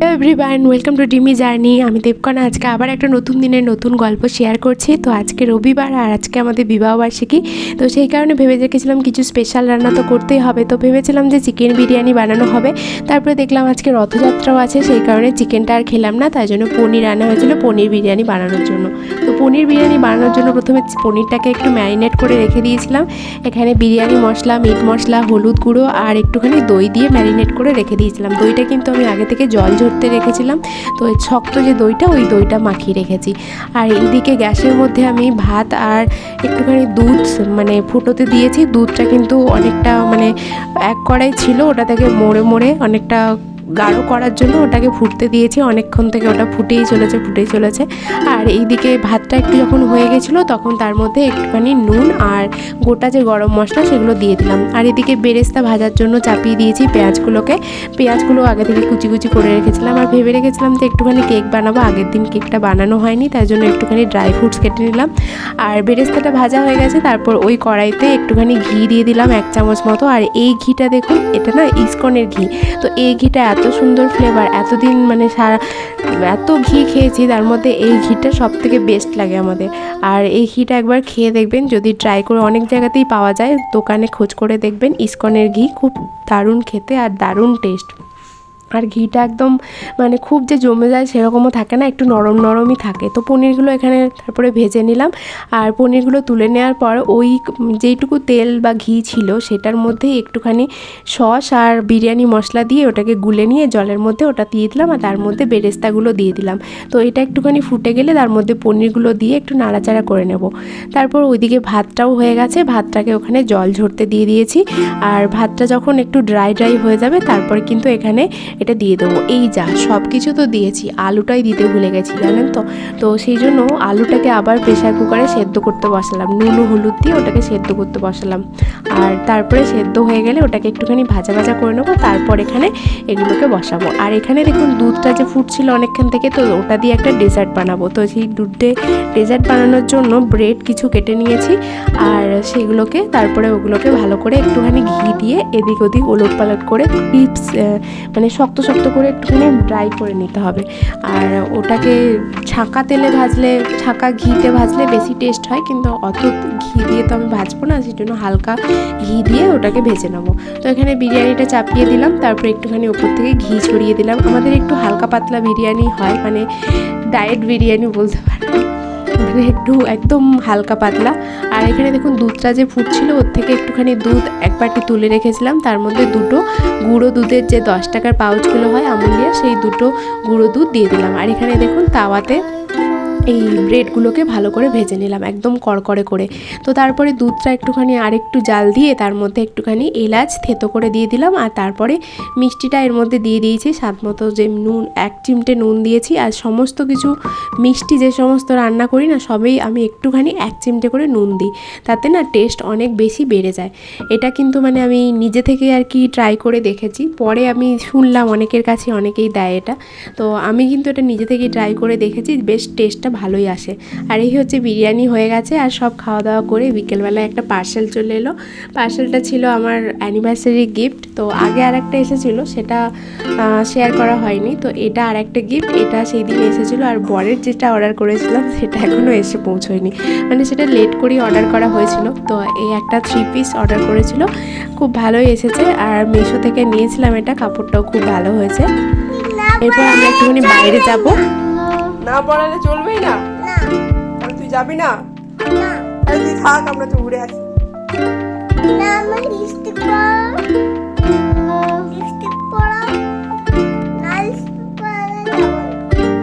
Everyone welcome to ডিমি journey. আমি দেবকণা আজকে আবার একটা নতুন দিনের নতুন গল্প শেয়ার করছি। তো আজকে রবিবার আর আজকে আমাদের বিবাহবার্ষিকী, তো সেই কারণে ভেবে রেখেছিলাম কিছু স্পেশাল রান্না তো করতেই হবে। তো ভেবেছিলাম যে চিকেন বিরিয়ানি বানানো হবে, তারপরে দেখলাম আজকে রথযাত্রাও আছে, সেই কারণে চিকেনটা আর খেলাম না, তাই জন্য পনির আনা হয়েছিল পনির বিরিয়ানি বানানোর জন্য। তো পনির বিরিয়ানি বানানোর জন্য প্রথমে পনিরটাকে একটু ম্যারিনেট করে রেখে দিয়েছিলাম। এখানে বিরিয়ানি মশলা, মিট মশলা, হলুদ গুঁড়ো আর একটুখানি দই দিয়ে ম্যারিনেট করে রেখে দিয়েছিলাম। দইটা কিন্তু আমি আগে থেকে জল ঝরতে রেখেছিলাম, তো ওই শক্ত যে দইটা ওই দইটা মাখিয়ে রেখেছি। আর এইদিকে গ্যাসের মধ্যে আমি ভাত আর একটুখানি দুধ মানে ফুটোতে দিয়েছি। দুধটা কিন্তু অনেকটা মানে এক কড়াই ছিল, ওটা থেকে মোড়ে মোড়ে অনেকটা গাঢ় করার জন্য ওটাকে ফুটতে দিয়েছি। অনেকক্ষণ থেকে ওটা ফুটেই চলেছে। আর এইদিকে ভাতটা একটু যখন হয়ে গেছিলো তখন তার মধ্যে একটুখানি নুন আর গোটা যে গরম মশলা সেগুলো দিয়ে দিলাম। আর এদিকে বেরেস্তা ভাজার জন্য চাপিয়ে দিয়েছি পেঁয়াজগুলো আগে থেকে কুচি কুচি করে রেখেছিলাম। আর ভেবে রেখেছিলাম যে একটুখানি কেক বানাবো, আগের দিন কেকটা বানানো হয়নি, তাই জন্য একটুখানি ড্রাই ফ্রুটস কেটে নিলাম। আর বেরেস্তাটা ভাজা হয়ে গেছে, তারপর ওই কড়াইতে একটুখানি ঘি দিয়ে দিলাম 1 চামচ মতো। আর এই ঘিটা দেখুন, এটা না ইসকনের ঘি, তো এই ঘিটা এত সুন্দর ফ্লেভার, এতদিন মানে এত ঘি খেয়েছি, তার মধ্যে এই ঘিটা সব থেকে বেস্ট লাগে আমাদের। আর এই ঘিটা একবার খেয়ে দেখবেন, যদি ট্রাই করে, অনেক জায়গাতেই পাওয়া যায়, দোকানে খোঁজ করে দেখবেন। ইসকনের ঘি খুব দারুণ খেতে আর দারুণ টেস্ট। আর ঘিটা একদম মানে খুব যে জমে যায় সেরকমও থাকে না, একটু নরম নরমই থাকে। তো পনিরগুলো এখানে তারপরে ভেজে নিলাম। আর পনিরগুলো তুলে নেওয়ার পর ওই যেইটুকু তেল বা ঘি ছিল সেটার মধ্যেই একটুখানি সস আর বিরিয়ানি মশলা দিয়ে ওটাকে গুলে নিয়ে জলের মধ্যে ওটা দিয়ে দিলাম, আর তার মধ্যে বেরেস্তাগুলো দিয়ে দিলাম। তো এটা একটুখানি ফুটে গেলে তার মধ্যে পনিরগুলো দিয়ে একটু নাড়াচাড়া করে নেব। তারপর ওইদিকে ভাতটাও হয়ে গেছে, ভাতটাকে ওখানে জল ঝরতে দিয়ে দিয়েছি। আর ভাতটা যখন একটু ড্রাই হয়ে যাবে তারপরে কিন্তু এখানে এটা দিয়ে দেবো। এই যা সব কিছু তো দিয়েছি, আলুটাই দিতে ভুলে গেছি জানেন তো। তো সেই জন্য আলুটাকে আবার প্রেশার কুকারে সেদ্ধ করতে বসালাম, নুন হলুদ দিয়ে ওটাকে সেদ্ধ করতে বসালাম। আর তারপরে সেদ্ধ হয়ে গেলে ওটাকে একটুখানি ভাজা ভাজা করে নেবো, তারপর এখানে এগুলোকে বসাবো। আর এখানে দেখুন দুধটা যে ফুটছিল অনেকক্ষণ থেকে, তো ওটা দিয়ে একটা ডেজার্ট বানাবো। তো সেই ডেজার্ট বানানোর জন্য ব্রেড কিছু কেটে নিয়েছি, আর সেগুলোকে তারপরে ওগুলোকে ভালো করে একটুখানি ঘি দিয়ে এদিক ওদিক ওলট পালট করে ক্রিপস মানে শক্ত করে একটুখানি ড্রাই করে নিতে হবে। আর ওটাকে ছাঁকা তেলে ভাজলে, ছাঁকা ঘিতে ভাজলে বেশি টেস্ট হয়, কিন্তু অত ঘি দিয়ে তো আমি ভাজবো না, সেই জন্য হালকা ঘি দিয়ে ওটাকে ভেজে নেবো। তো এখানে বিরিয়ানিটা চাপিয়ে দিলাম, তারপরে একটুখানি ওপর থেকে ঘি ছড়িয়ে দিলাম। আমাদের একটু হালকা পাতলা বিরিয়ানি হয়, মানে ডায়েট বিরিয়ানি বলতে পারেন, মানে একটু একদম হালকা পাতলা। আর এখানে দেখুন দুধটা যে ফুটছিল ওর থেকে একটুখানি দুধ এক বাটি তুলে রেখেছিলাম, তার মধ্যে দুটো গুঁড়ো দুধের যে 10 টাকার পাউচগুলো হয় আমুলিয়া, সেই দুটো গুঁড়ো দুধ দিয়ে দিলাম। আর এখানে দেখুন তাওয়াতে এই ব্রেডগুলোকে ভালো করে ভেজে নিলাম একদম কড়কড়ে করে। তো তারপরে দুধটা একটুখানি আরেকটু জাল দিয়ে তার মধ্যে একটুখানি এলাচ থেতো করে দিয়ে দিলাম। আর তারপরে মিষ্টিটা এর মধ্যে দিয়ে দিয়েছি স্বাদ মতো, যে নুন 1 চিমটে নুন দিয়েছি। আর সমস্ত কিছু মিষ্টি যে সমস্ত রান্না করি না সবেই আমি একটুখানি 1 চিমটে করে নুন দিই, তাতে না টেস্ট অনেক বেশি বেড়ে যায়। এটা কিন্তু মানে আমি নিজে থেকে আর কি ট্রাই করে দেখেছি, পরে আমি শুনলাম অনেকের কাছে অনেকেই দেয় এটা, তো আমি কিন্তু এটা নিজে থেকেই ট্রাই করে দেখেছি, বেশ টেস্টটা ভালোই আসে। আর এই হচ্ছে বিরিয়ানি হয়ে গেছে। আর সব খাওয়া দাওয়া করে বিকেলবেলায় একটা পার্সেল চলে এলো। পার্সেলটা ছিল আমার অ্যানিভার্সারি গিফট। তো আগে আর একটা এসেছিলো, সেটা শেয়ার করা হয়নি, তো এটা আর একটা গিফট, এটা সেই দিন এসেছিলো। আর বরের যেটা অর্ডার করেছিলাম সেটা এখনও এসে পৌঁছয়নি, মানে সেটা লেট করেই অর্ডার করা হয়েছিল। তো এই একটা 3 পিস অর্ডার করেছিল, খুব ভালোই এসেছে। আর মিশো থেকে নিয়েছিলাম এটা, কাপড়টাও খুব ভালো হয়েছে। এরপর আমরা একটুখানি বাইরে যাব। না পড়ালে চলবেই না, তাহলে তুই যাবি না? আরে তুই থাক, আমরা তো ঘুরে আসি।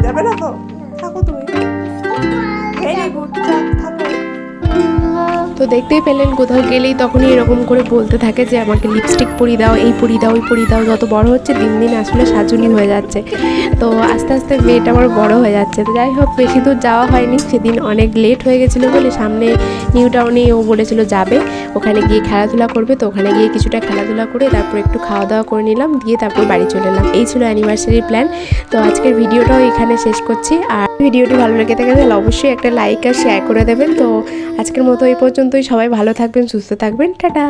যাবে না তো? থাকো তুমি, ভেরি গুড, থাকো। তো দেখতেই পেলেন কোথাও গেলেই তখনই এরকম করে বলতে থাকে যে আমাকে লিপস্টিক পরিয়ে দাও, এই পরিয়ে দাও, ওই পরিয়ে দাও। যত বড় হচ্ছে দিন দিন আসলে সাজুনি হয়ে যাচ্ছে, তো আস্তে আস্তে মেয়েটা আমার বড় হয়ে যাচ্ছে। তো যাই হোক, বেশি দূর যাওয়া হয়নি, সেদিন অনেক লেট হয়ে গেছিলো বলে সামনে নিউ টাউনে ও বলেছিল যাবে, ওখানে গিয়ে খেলাধুলা করবে। তো ওখানে গিয়ে কিছুটা খেলাধুলা করে তারপর একটু খাওয়া দাওয়া করে নিলাম, দিয়ে তারপর বাড়ি চলে এলাম। এই ছিল অ্যানিভার্সারি প্ল্যান। তো আজকের ভিডিওটাও এখানে শেষ করছি। আর ভিডিওটি ভালো লেগে থাকে তাহলে অবশ্যই একটা লাইক আর শেয়ার করে দেবেন। তো আজকের মতো এই পর্যন্তই, সবাই ভালো থাকবেন, সুস্থ থাকবেন, টাটা।